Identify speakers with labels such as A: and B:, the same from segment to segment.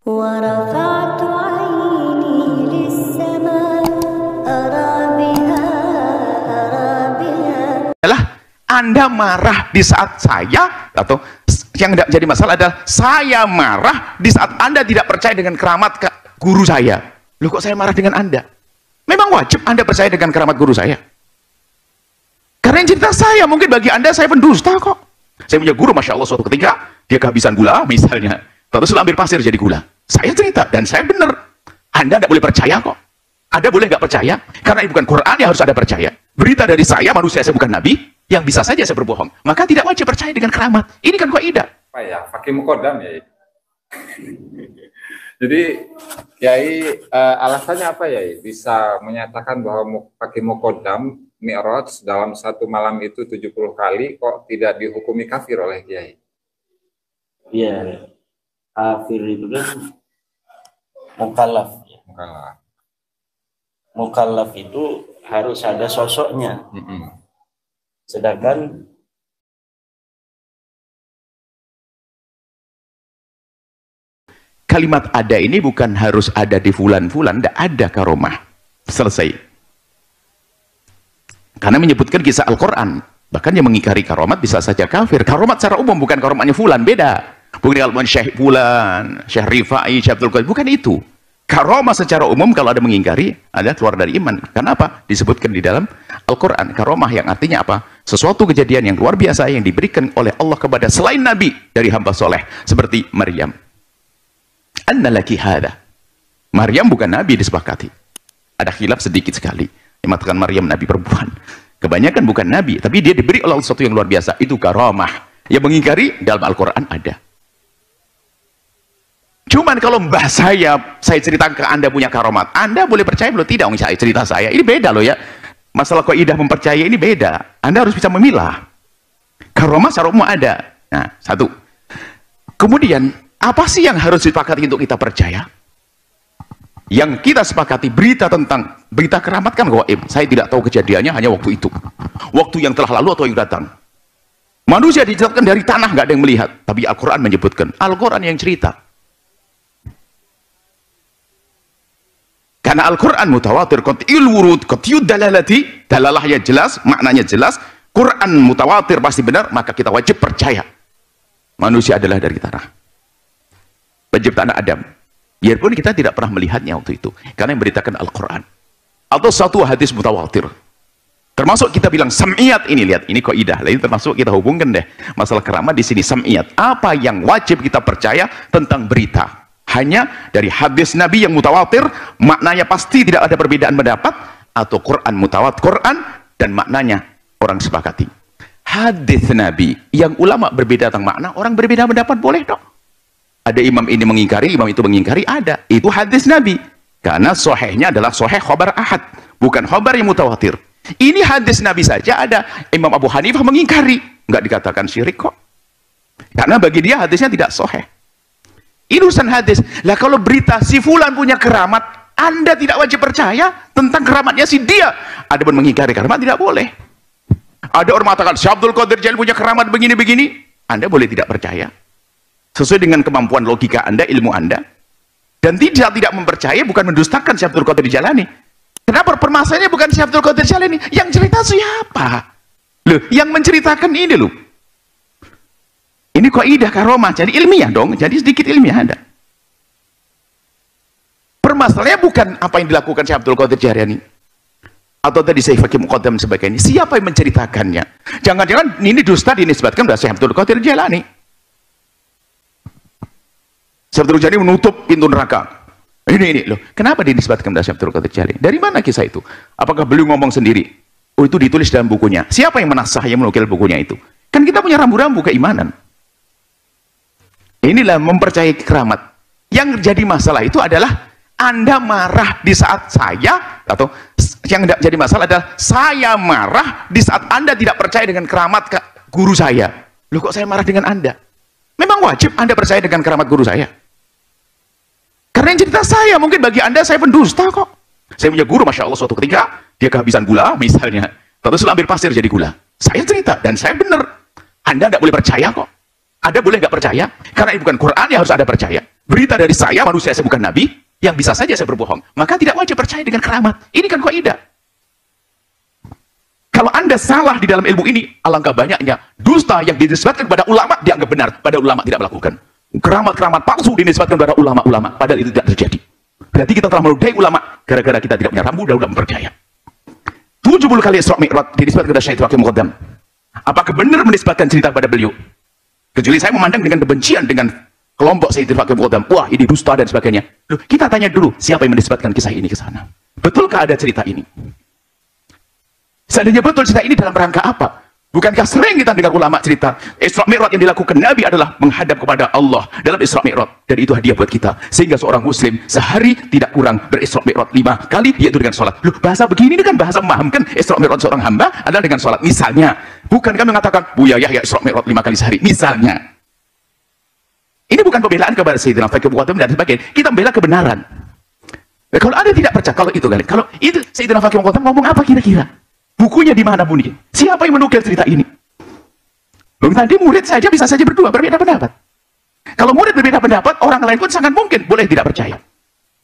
A: ورفعت عيني للسماء أرى بها
B: adalah Anda marah di saat saya, atau yang tidak jadi masalah adalah saya marah di saat Anda tidak percaya dengan keramat guru saya. Loh, kok saya marah dengan Anda? Memang wajib Anda percaya dengan keramat guru saya? Karena yang cerita saya, mungkin bagi Anda saya pendusta kok. Saya punya guru, Masya Allah, suatu ketika dia kehabisan gula misalnya, terus ambil pasir jadi gula. Saya cerita dan saya benar. Anda tidak boleh percaya kok. Anda boleh nggak percaya? Karena ini bukan Quran yang harus Anda percaya. Berita dari saya, manusia, saya bukan nabi, yang bisa saja saya berbohong. Maka tidak wajib percaya dengan keramat. Ini kan kaidah.
C: Apa ya? Pakai mukodam ya. Jadi, Yai, alasannya apa ya? Bisa menyatakan bahwa pakai mukodam Mi'raj dalam satu malam itu 70 kali kok tidak dihukumi kafir oleh Kiai?
D: Iya, kafir itu kan mukallaf.
C: Mukallaf.
D: Mukallaf itu harus ada sosoknya. Sedangkan
B: kalimat ada ini bukan harus ada di fulan-fulan, tidak ada karomah. Selesai. Karena menyebutkan kisah Al-Quran. Bahkan yang mengingkari karomat bisa saja kafir. Karomat secara umum, bukan karomatnya fulan, beda. Bukan kalau Syekh fulan, Syekh Rifai, Syekh Abdul Qadir, bukan itu. Karomah secara umum kalau ada mengingkari, ada keluar dari iman. Kenapa? Disebutkan di dalam Al-Quran. Karomah yang artinya apa? Sesuatu kejadian yang luar biasa yang diberikan oleh Allah kepada selain Nabi dari hamba soleh. Seperti Maryam. Anna laki hadha. Maryam bukan Nabi, disepakati. Ada khilaf sedikit sekali. Yang mengatakan Maryam Nabi perempuan. Kebanyakan bukan Nabi, tapi dia diberi oleh sesuatu yang luar biasa. Itu karamah. Yang mengingkari dalam Al-Quran ada. Cuman kalau mbah saya ceritakan ke Anda punya karomat, Anda boleh percaya belum? Tidak, saya cerita saya. Ini beda loh ya. Masalah kaidah mempercayai ini beda. Anda harus bisa memilah. Karomat secara umum ada. Nah, satu. Kemudian, apa sih yang harus disepakati untuk kita percaya? Yang kita sepakati berita keramat kan gaib. Saya tidak tahu kejadiannya, hanya waktu itu. Waktu yang telah lalu atau yang datang. Manusia diciptakan dari tanah, nggak ada yang melihat. Tapi Al-Quran menyebutkan. Al-Quran yang cerita. Karena Al-Quran mutawatir, qat'il wurud, qat'iyud dalalati, dalalahnya jelas, maknanya jelas. Quran mutawatir pasti benar, maka kita wajib percaya. Manusia adalah dari tanah. Penciptaan Adam. Biarpun kita tidak pernah melihatnya waktu itu. Karena yang beritakan Al-Quran. Atau satu hadis mutawatir. Termasuk kita bilang sam'iyat ini, lihat, ini kaidah. Ini termasuk kita hubungkan deh. Masalah keramat di sini, sam'iyat. Apa yang wajib kita percaya tentang berita? Hanya dari hadis Nabi yang mutawatir, maknanya pasti tidak ada perbedaan pendapat, atau Quran mutawatir, Quran, dan maknanya orang sepakati. Hadis Nabi yang ulama berbeda tentang makna, orang berbeda pendapat, boleh dong. Ada imam ini mengingkari, imam itu mengingkari, ada. Itu hadis Nabi. Karena sohehnya adalah soheh khobar ahad. Bukan khobar yang mutawatir. Ini hadis Nabi saja ada. Imam Abu Hanifah mengingkari. Nggak dikatakan syirik kok. Karena bagi dia hadisnya tidak soheh. Ini urusan hadis. Lah kalau berita si fulan punya keramat, Anda tidak wajib percaya tentang keramatnya si dia. Ada pun mengingkari keramat, tidak boleh. Ada orang mengatakan, Syekh Abdul Qadir Jalani punya keramat begini-begini. Anda boleh tidak percaya. Sesuai dengan kemampuan logika Anda, ilmu Anda. Dan tidak mempercaya bukan mendustakan Syekh Abdul Qadir Jalani. Kenapa permasalahannya bukan Syekh Abdul Qadir Jalani? Yang cerita siapa? Loh, yang menceritakan ini loh. Ini kaidah karomah, jadi ilmiah dong. Jadi sedikit ilmiah Anda. Permasalahannya bukan apa yang dilakukan Syekh Abdul Qadir Jalani. Atau tadi saya fakih muqaddam sebagainya. Siapa yang menceritakannya? Jangan-jangan ini dusta dinisbatkan kepada Syekh Abdul Qadir Jalani. Syekh Abdul Jalani menutup pintu neraka. Ini loh. Kenapa dinisbatkan kepada Syekh Abdul Qadir Jalani? Dari mana kisah itu? Apakah beliau ngomong sendiri? Oh, itu ditulis dalam bukunya. Siapa yang menasah, yang menukil bukunya itu? Kan kita punya rambu-rambu keimanan. Inilah mempercayai keramat. Yang jadi masalah itu adalah Anda marah di saat saya, atau yang tidak jadi masalah adalah saya marah di saat Anda tidak percaya dengan keramat guru saya. Loh, kok saya marah dengan Anda? Memang wajib Anda percaya dengan keramat guru saya? Karena yang cerita saya, mungkin bagi Anda saya pendusta kok. Saya punya guru, Masya Allah, suatu ketika dia kehabisan gula misalnya, terus ambil pasir jadi gula. Saya cerita dan saya benar. Anda tidak boleh percaya kok. Anda boleh nggak percaya? Karena ini bukan Quran yang harus Anda percaya. berita dari saya, manusia, saya bukan nabi, yang bisa saja saya berbohong, maka tidak wajib percaya dengan keramat. Ini kan kaidah. Kalau Anda salah di dalam ilmu ini, alangkah banyaknya dusta yang dinisbatkan kepada ulama dianggap benar, pada ulama tidak melakukan. Keramat-keramat palsu dinisbatkan kepada ulama-ulama, padahal itu tidak terjadi. Berarti kita telah menodai ulama gara-gara kita tidak punya rambu dan tidak mempercaya. 70 kali Isra Mi'raj dinisbatkan kepada Syekh Fakih Muqaddam. Apakah benar menisbatkan cerita kepada beliau? Kecuali saya memandang dengan kebencian dengan kelompok Sayyidina Fakih Muqaddam. Wah, ini dusta dan sebagainya. Loh, kita tanya dulu, siapa yang menisbatkan kisah ini ke sana? Betulkah ada cerita ini? Seandainya betul cerita ini dalam rangka apa? Bukankah sering kita dengar ulama cerita Isra Mi'raj yang dilakukan Nabi adalah menghadap kepada Allah dalam Isra Mi'raj, dan itu hadiah buat kita, sehingga seorang muslim sehari tidak kurang berisra Mi'raj 5 kali, yaitu dengan sholat. Loh, bahasa begini kan bahasa memahamkan Isra Mi'raj seorang hamba adalah dengan sholat. Misalnya, bukan kami mengatakan Buya Yahya Isra Mi'raj 5 kali sehari, misalnya. Ini bukan pembelaan kepada Sayyidina Fakih Muqaddam dan sebagainya, kita membela kebenaran. Nah, kalau Anda tidak percaya, kalau itu Sayyidina Fakih Muqaddam ngomong apa kira-kira? Bukunya di mana bunyi? Siapa yang menukil cerita ini? Belum tadi murid saja bisa saja berdua berbeda pendapat. Kalau murid berbeda pendapat, orang lain pun sangat mungkin boleh tidak percaya.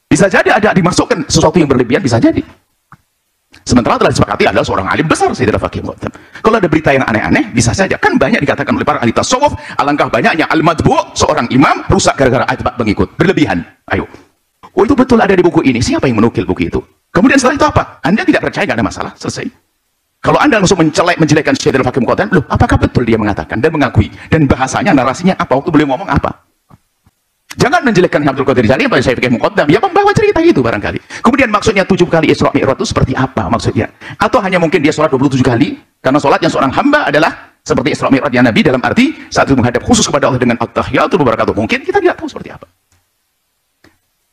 B: Bisa jadi ada dimasukkan sesuatu yang berlebihan, bisa jadi. Sementara telah disepakati adalah seorang alim besar, Sayyidina Fakih Muqaddam. Kalau ada berita yang aneh-aneh, bisa saja. Kan banyak dikatakan oleh para ahli tasawuf, alangkah banyaknya al-madbu', seorang imam rusak gara-gara atba'ah pengikut. Berlebihan. Ayo. Oh, itu betul ada di buku ini. Siapa yang menukil buku itu? Kemudian setelah itu apa? Anda tidak percaya, tidak ada masalah. Selesai. Kalau Anda langsung menjelekkan Sayyidina Fakih Muqaddam, loh, apakah betul dia mengatakan dan mengakui? Dan bahasanya, narasinya apa? Waktu beliau ngomong apa? Jangan menjelekkan Abdul Qadir Jalani pada Syekh Fakih Muqaddam. Ya membawa cerita itu barangkali. Kemudian maksudnya 7 kali Isra Mi'raj itu seperti apa maksudnya? Atau hanya mungkin dia sholat 27 kali? Karena sholatnya seorang hamba adalah seperti Isra Mi'rajnya Nabi dalam arti saat itu menghadap khusus kepada Allah dengan at-tahiyatul mubarakatuh. Mungkin kita tidak tahu seperti apa.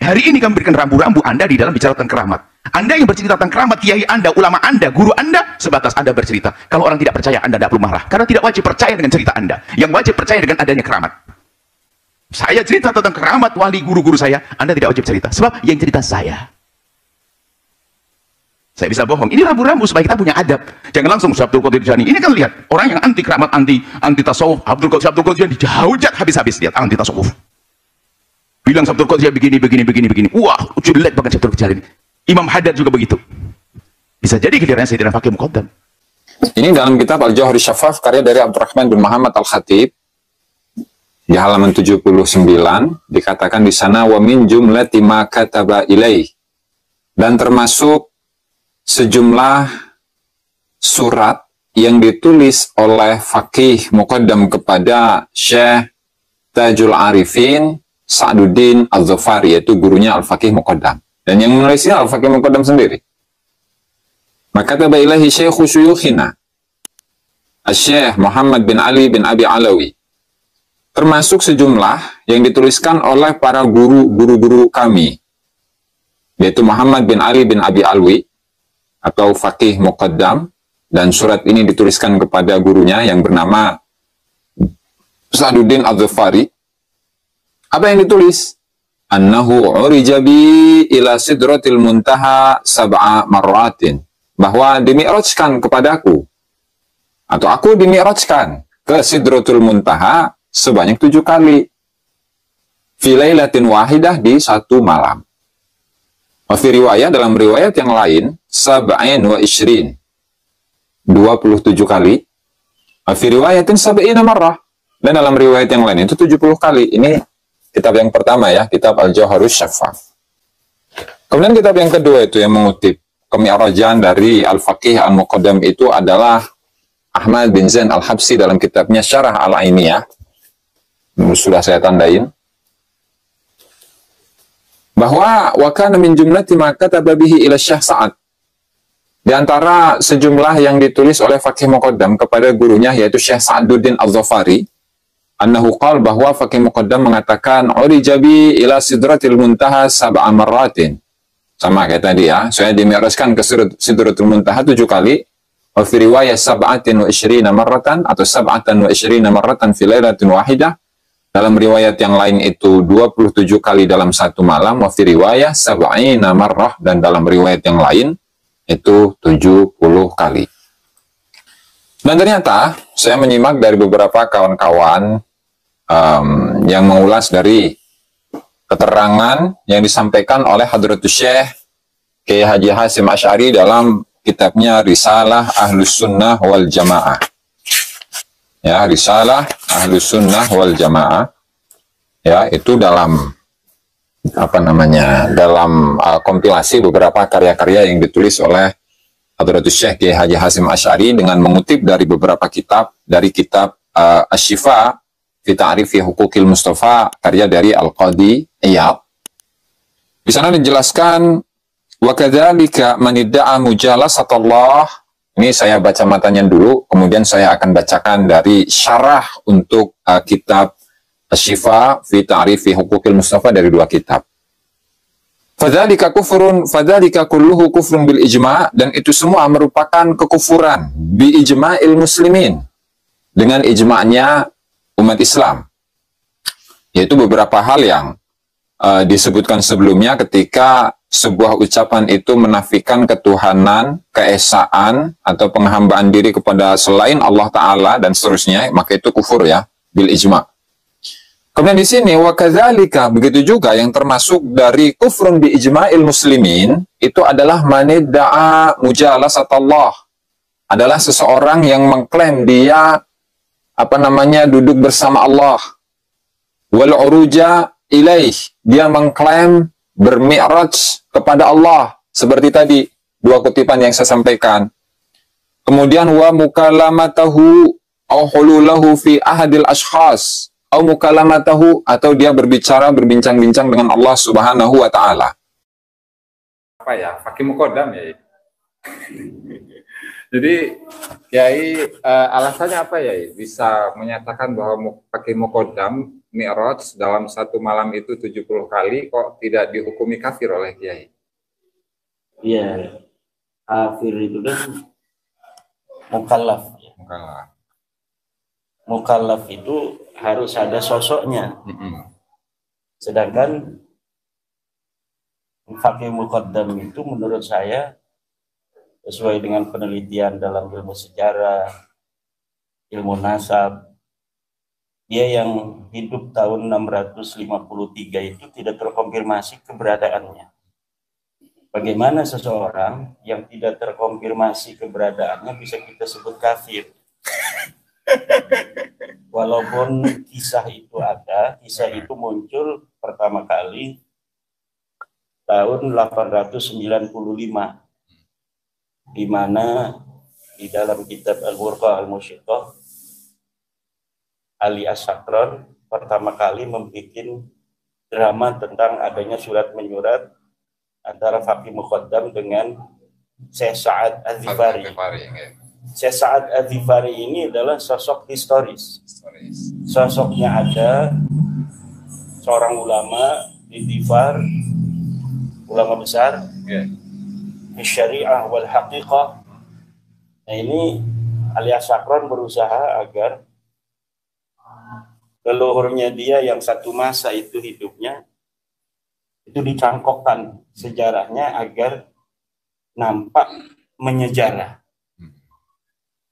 B: Hari ini kami berikan rambu-rambu Anda di dalam bicara tentang keramat. Anda yang bercerita tentang keramat, kiai Anda, ulama Anda, guru Anda, sebatas Anda bercerita. Kalau orang tidak percaya, Anda tidak perlu marah. Karena tidak wajib percaya dengan cerita Anda. Yang wajib percaya dengan adanya keramat. Saya cerita tentang keramat wali guru-guru saya, Anda tidak wajib cerita. Sebab yang cerita saya. Saya bisa bohong. Ini rambu-rambu supaya kita punya adab. Jangan langsung Abdul Qadir Jalani. Ini kan lihat, orang yang anti keramat, anti tasawuf, Abdul Qadir Jalani dihujat habis-habis, lihat, anti tasawuf. Bilang Abdul Qadir begini. Wah, jelek banget Abdul Qadir ini. Imam Haddad juga begitu. Bisa jadi giliran Sayyidina Fakih Muqaddam.
C: Ini dalam kitab Al-Jawhari Syafaf karya dari Abdurrahman bin Muhammad Al-Khatib di halaman 79 dikatakan di sana wa min jumlati ma kataba ilaih, dan termasuk sejumlah surat yang ditulis oleh Fakih Muqaddam kepada Syekh Tajul Arifin Sa'duddin Al-Zafari, yaitu gurunya Al-Fakih Muqaddam. Dan yang menulisnya Al-Fakih Muqaddam sendiri. Maka taba ilahi syekhu syuyukhina Syekh Muhammad bin Ali bin Abi Alawi. Termasuk sejumlah yang dituliskan oleh para guru-guru kami, yaitu Muhammad bin Ali bin Abi Alwi atau Fakih Muqaddam, dan surat ini dituliskan kepada gurunya yang bernama Sa'duddin Al-Zafari. Apa yang ditulis? Annahu urijabi ila sidratil muntaha sab'a marratin, bahwa dimi'rajkan kepadaku, atau aku dimi'rajkan ke sidratul muntaha sebanyak 7 kali, fi lailatin wahidah, di 1 malam. Wa fi riwayat, dalam riwayat yang lain, sab'in wa ishrin, 27 kali. Wa fi riwayatin sab'ina marrah, dan dalam riwayat yang lain itu 70 kali. Ini kitab yang pertama ya, kitab Al-Jawharus Syafaf. Kemudian kitab yang kedua itu yang mengutip kemi'rajan dari Al-Fakih Al-Muqaddam itu adalah Ahmad bin Zain Al-Habsi dalam kitabnya Syarah Al-Ainiyah. Sudah saya tandain. Bahwa wa kana min jumlati ma kataba bihi ila Syekh Sa'ad. Di antara sejumlah yang ditulis oleh Fakih Muqaddam kepada gurunya yaitu Syekh Sa'duddin Al-Zafari, annahu qala, bahwa Fakih Muqaddam mengatakan urijabi ila sidratil muntaha sab'a marratin. Sama kayak tadi ya, saya dimi'rajkan ke sidratul muntaha 7 kali. Wa fi riwayat sab'atin wa isyrina marratan, atau sab'atan wa isyrina marratan fi lailatin wahidah. Dalam riwayat yang lain itu 27 kali dalam 1 malam. Wa fi riwayat sab'ina marrah, dan dalam riwayat yang lain itu 70 kali. Dan ternyata saya menyimak dari beberapa kawan-kawan yang mengulas dari keterangan yang disampaikan oleh Hadratus Syekh Kiai Haji Hasyim Asy'ari dalam kitabnya Risalah Ahlus Sunnah wal Jamaah. Ya, Risalah Ahlus Sunnah wal Jamaah. Ya, itu dalam dalam kompilasi beberapa karya-karya yang ditulis oleh Hadratus Syekh Kiai Haji Hasyim Asy'ari dengan mengutip dari beberapa kitab, dari kitab Asy-Syifa fi Ta'rifi Huquqil Mustafa, karya dari Al-Qadi Iyad. Di sana dijelaskan wa kadzalika man idda'a mujalasatullah. Ini saya baca matanya dulu, kemudian saya akan bacakan dari syarah untuk kitab Asy-Syifa fi Ta'rifi Huquqil Mustafa dari dua kitab. Fadzalika kufrun, fadzalika kulluhu kufrun bil ijma', dan itu semua merupakan kekufuran bi ijma'il muslimin, dengan ijma'nya umat Islam. Yaitu beberapa hal yang disebutkan sebelumnya ketika sebuah ucapan itu menafikan ketuhanan, keesaan, atau penghambaan diri kepada selain Allah Ta'ala dan seterusnya, maka itu kufur ya, bil ijma'. Kemudian di sini, wa kadzalika, begitu juga yang termasuk dari kufrun bi ijma'il muslimin, itu adalah manidda'a mujalasatullah. Adalah seseorang yang mengklaim dia duduk bersama Allah, wal uruja ilaih, dia mengklaim bermi'raj kepada Allah, seperti tadi dua kutipan yang saya sampaikan. Kemudian wa mukalamatahu au hululahu fi ahadil ashkhas, au mukalamatahu, atau dia berbincang-bincang dengan Allah Subhanahu wa taala. Apa ya? Fakih muqaddam ya. Jadi, Kiai, alasannya apa ya? Bisa menyatakan bahwa pakai muqaddam mi'raj dalam satu malam itu 70 kali kok tidak dihukumi kafir oleh Kiai?
D: Iya, kafir itu kan mukallaf.
C: Mukallaf.
D: Mukallaf itu harus ada sosoknya. Sedangkan fakih muqaddam itu menurut saya, sesuai dengan penelitian dalam ilmu sejarah, ilmu nasab, dia yang hidup tahun 653 itu tidak terkonfirmasi keberadaannya. Bagaimana seseorang yang tidak terkonfirmasi keberadaannya bisa kita sebut kafir? Walaupun kisah itu ada, kisah itu muncul pertama kali tahun 895. Di mana di dalam kitab Al-Burqa Al-Musyiqah, Ali As-Sakran pertama kali membuat drama tentang adanya surat menyurat antara Fakih Muqaddam dengan Syekh Sa'ad Az-Zifari. Syekh Sa'ad Az-Zifari ini adalah sosok historis. Sosoknya ada seorang ulama di Zifar, ulama besar, syariah wal haqiqah. Nah, ini Ali As-Sakran berusaha agar leluhurnya dia yang satu masa itu hidupnya itu dicangkokkan sejarahnya agar nampak menyejarah.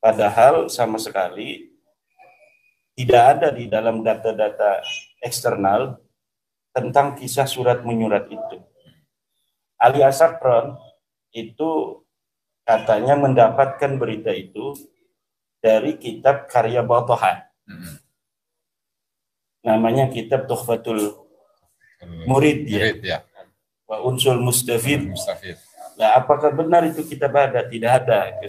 D: Padahal sama sekali tidak ada di dalam data-data eksternal tentang kisah surat menyurat itu. Ali As-Sakran itu katanya mendapatkan berita itu dari kitab karya Batahan. Namanya kitab Tuhfatul Murid ya. Wa Unsul Mustafid. Nah, apakah benar itu kitab ada? Tidak ada.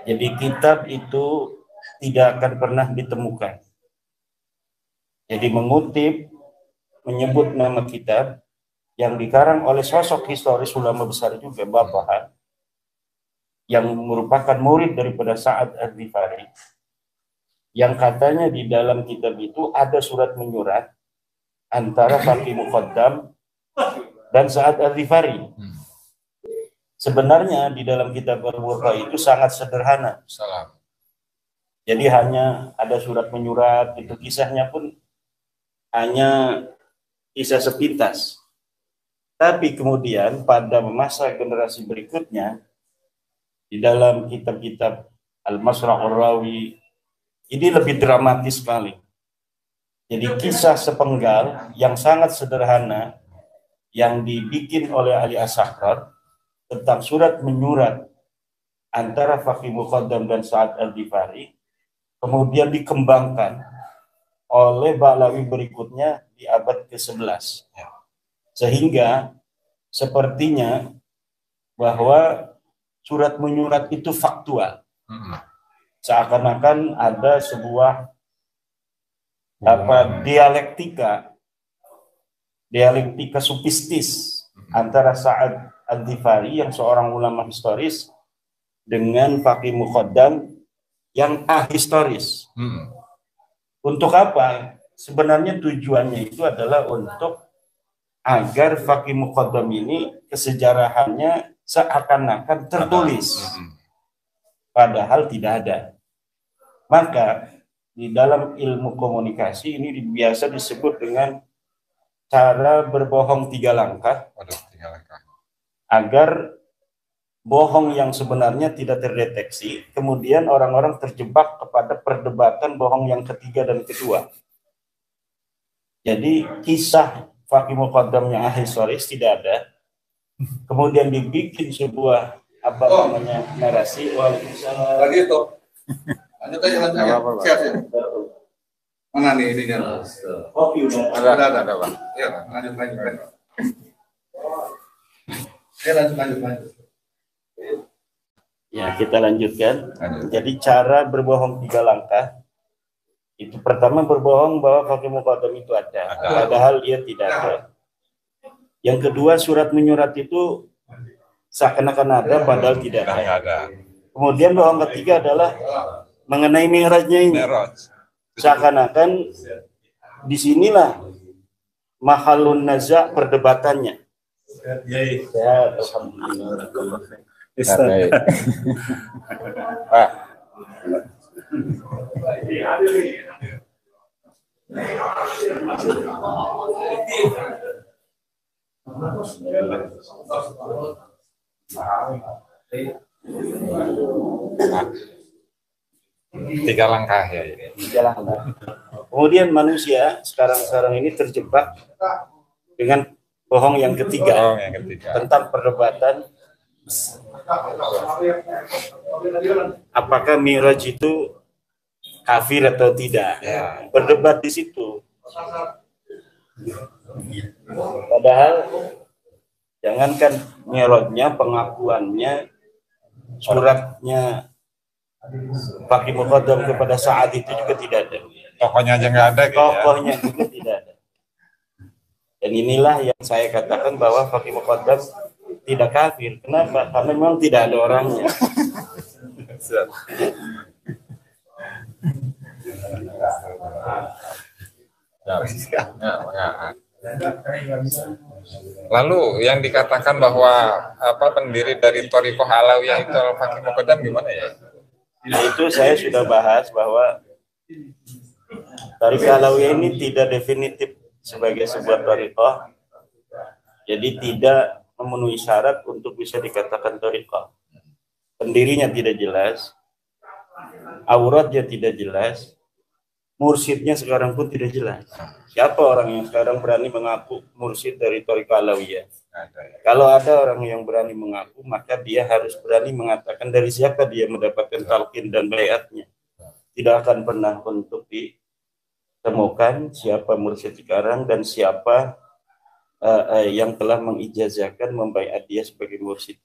D: Jadi kitab itu tidak akan pernah ditemukan. Jadi mengutip, menyebut nama kitab yang dikarang oleh sosok historis ulama besar juga, Bapahan, yang merupakan murid daripada Sa'ad Az-Zifari, yang katanya di dalam kitab itu ada surat menyurat antara Fakih Muqaddam dan Sa'ad Az-Zifari. Sebenarnya di dalam kitab Al-Burqa itu sangat sederhana. Jadi hanya ada surat menyurat, itu kisahnya pun hanya kisah sepintas. Tapi kemudian pada masa generasi berikutnya, di dalam kitab-kitab Al-Masra' Ar-Rawi, ini lebih dramatis sekali. Jadi kisah sepenggal yang sangat sederhana yang dibikin oleh Ali As-Sakrar tentang surat menyurat antara Fakih Muqaddam dan Sa'ad Al-Ghifari kemudian dikembangkan oleh Ba'lawi berikutnya di abad ke-11. Sehingga sepertinya bahwa surat menyurat itu faktual. Seakan-akan ada sebuah dialektika sufistis antara Sa'ad Al-Ghifari yang seorang ulama historis dengan Fakih Muqaddam yang ahistoris. Untuk apa? Sebenarnya tujuannya itu adalah untuk agar Fakih Muqaddam ini kesejarahannya seakan-akan tertulis, padahal tidak ada. Maka di dalam ilmu komunikasi ini biasa disebut dengan cara berbohong 3 langkah, agar bohong yang sebenarnya tidak terdeteksi, kemudian orang-orang terjebak kepada perdebatan bohong yang ketiga dan kedua. Jadi kisah Fakih Muqaddam yang ahistoris tidak ada, kemudian dibikin sebuah narasi. Waalaikumsalam.
E: Lagi itu. Lanjut aja. Siap. Mana nih ininya?
D: Kopi udah.
E: Ada, Bang. Ya, lanjut. Lanjut.
D: Ya, kita lanjutkan. Jadi cara berbohong 3 langkah. Itu pertama berbohong bahwa Fakih Muqaddam itu ada, padahal dia tidak ada. Yang kedua, surat menyurat itu seakan-akan ada, padahal tidak ada. Kemudian bohong ketiga adalah mengenai mi'rajnya ini. Seakan-akan disinilah mahalun naza' perdebatannya. Ya, alhamdulillah.
C: Tiga langkah ya.
D: 3 langkah. Kemudian manusia sekarang ini terjebak dengan bohong yang ketiga, tentang perdebatan apakah Mi'raj itu kafir atau tidak. Berdebat di situ. Padahal jangankan Mi'rajnya, pengakuannya, suratnya Fakih Muqaddam kepada Sa'ad itu juga tidak ada.
C: Tokohnya aja nggak ada.
D: Tokohnya juga tidak ada. Dan inilah yang saya katakan bahwa Fakih Muqaddam tidak kafir. Kenapa? Karena memang tidak ada orangnya.
C: Lalu yang dikatakan bahwa pendiri dari Thariqah Alawiyah itu Fakih Muqaddam gimana ya?
D: Nah, itu saya sudah bahas bahwa Thariqah Alawiyah ini tidak definitif sebagai sebuah thariqah. Jadi tidak memenuhi syarat untuk bisa dikatakan thariqah. Pendirinya tidak jelas, auratnya tidak jelas, mursyidnya sekarang pun tidak jelas. Siapa orang yang sekarang berani mengaku mursyid dari Thariqah Alawiyah? Kalau ada orang yang berani mengaku, maka dia harus berani mengatakan dari siapa dia mendapatkan talqin dan baiatnya. Tidak akan pernah untuk ditemukan siapa mursyid sekarang dan siapa yang telah mengijazahkan membaiat dia sebagai mursyid.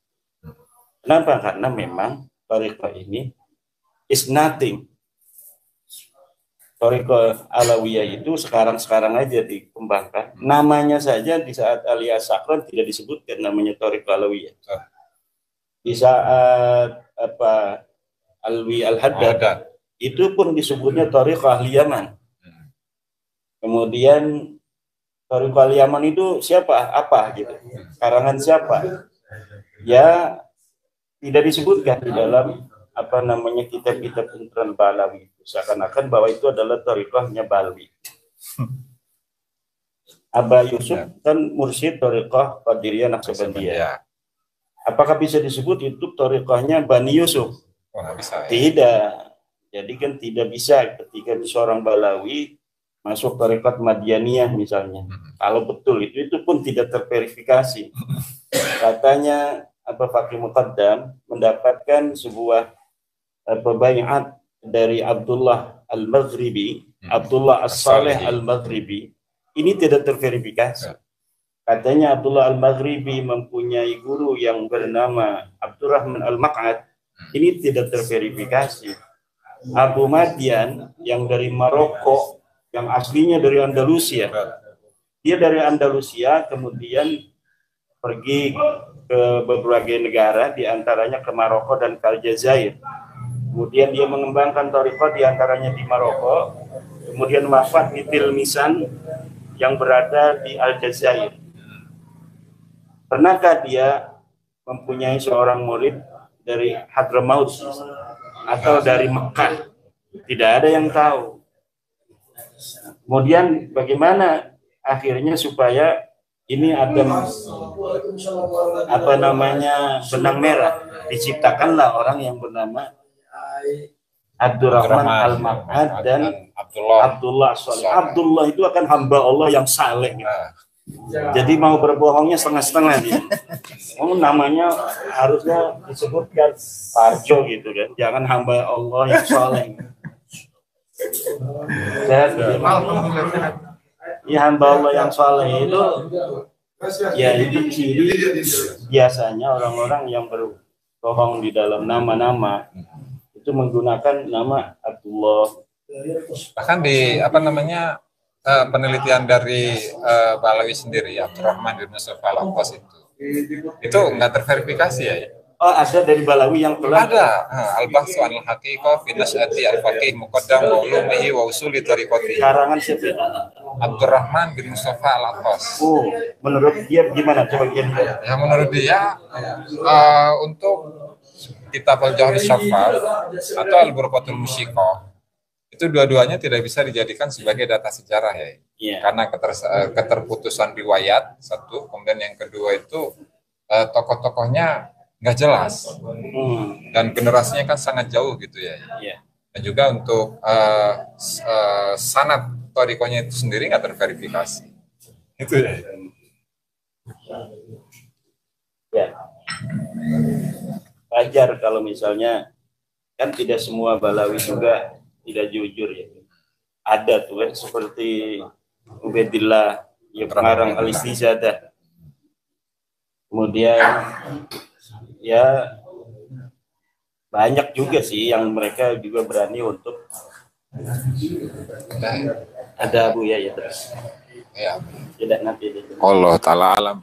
D: Kenapa? Karena memang Thariqah ini is nothing. Thariqah Alawiyah itu sekarang aja dikembangkan. Namanya saja di saat Ali As-Sakran tidak disebutkan namanya Thariqah Alawiyah. Di saat Alwi Al-Haddad itu pun disebutnya Thariqah Ahli Yaman. Kemudian Thariqah Ahli Yaman itu siapa? Apa gitu? Karangan siapa? Ya tidak disebutkan di dalam kitab-kitab Intran Balawi. Seakan-akan bahwa itu adalah thariqahnya Balwi. Aba Yusuf kan mursyid thariqah Qadiriyah Naqsabandiyah. Apakah bisa disebut itu thariqahnya Bani Yusuf?
C: Bisa, ya.
D: Tidak. Jadi kan tidak bisa ketika seorang Balawi masuk tarekat Madianiyah misalnya. Kalau betul itu pun tidak terverifikasi. Katanya Fakih Muqaddam mendapatkan sebuah baiat dari Abdullah Al-Maghribi, Abdullah As-Saleh Al-Maghribi. Ini tidak terverifikasi. Katanya Abdullah Al-Maghribi mempunyai guru yang bernama Abdurrahman Al-Maq'ad. Ini tidak terverifikasi. Abu Madian yang dari Maroko, yang aslinya dari Andalusia. Dia dari Andalusia kemudian pergi ke berbagai negara, diantaranya ke Maroko dan ke Aljazair. Kemudian dia mengembangkan thariqah diantaranya di Maroko, kemudian wafat di Tilmisan yang berada di Aljazair. Pernahkah dia mempunyai seorang murid dari Hadramaut atau dari Mekah? Tidak ada yang tahu. Kemudian bagaimana akhirnya supaya ini ada benang merah? Diciptakanlah orang yang bernama Abdurrahman Al-Maq'ad dan Abdullah Saleh. Abdullah itu akan hamba Allah yang saleh. Jadi mau berbohongnya setengah-setengah dia. Namanya harusnya disebutkan Parjo gitu kan. Jangan hamba Allah yang saleh. Ya hamba Allah yang saleh itu ya itu ciri biasanya orang-orang yang berbohong di dalam nama-nama itu menggunakan nama Abdullah.
C: Bahkan di penelitian dari Balawi sendiri, Abdurrahman bin Yusuf Al-Abbas itu nggak terverifikasi ya?
D: Oh, ada dari Balawi yang telah
C: ada. Al-Bahsu anil Haqiqah fi Nasyati Al-Faqih Muqaddam wa Ulumihi wa Usuli Tariqati.
D: Karangan siapa?
C: Abdurrahman bin Mustafa Al-Abbas.
D: Oh, menurut dia gimana? Coba dia.
C: Ya menurut dia untuk kitab Al-Jawhar Syaffaf atau Al-Burqatul Musyiqah itu dua-duanya tidak bisa dijadikan sebagai data sejarah ya.
D: Yeah.
C: Karena keterputusan riwayat satu, kemudian yang kedua itu tokoh-tokohnya nggak jelas dan generasinya kan sangat jauh gitu ya.
D: Yeah.
C: Dan juga untuk sanad thariqahnya itu sendiri nggak terverifikasi. Itu ya.
D: Ya. Wajar kalau misalnya kan tidak semua Balawi juga tidak jujur ya. Ada tuh kan seperti Ubaidillah ya pengarang Al-Istizadah. Kemudian ya banyak juga sih yang mereka juga berani untuk ada Abu ya terus.
C: Ya.
D: Tidak nanti.
C: Allah taala alam.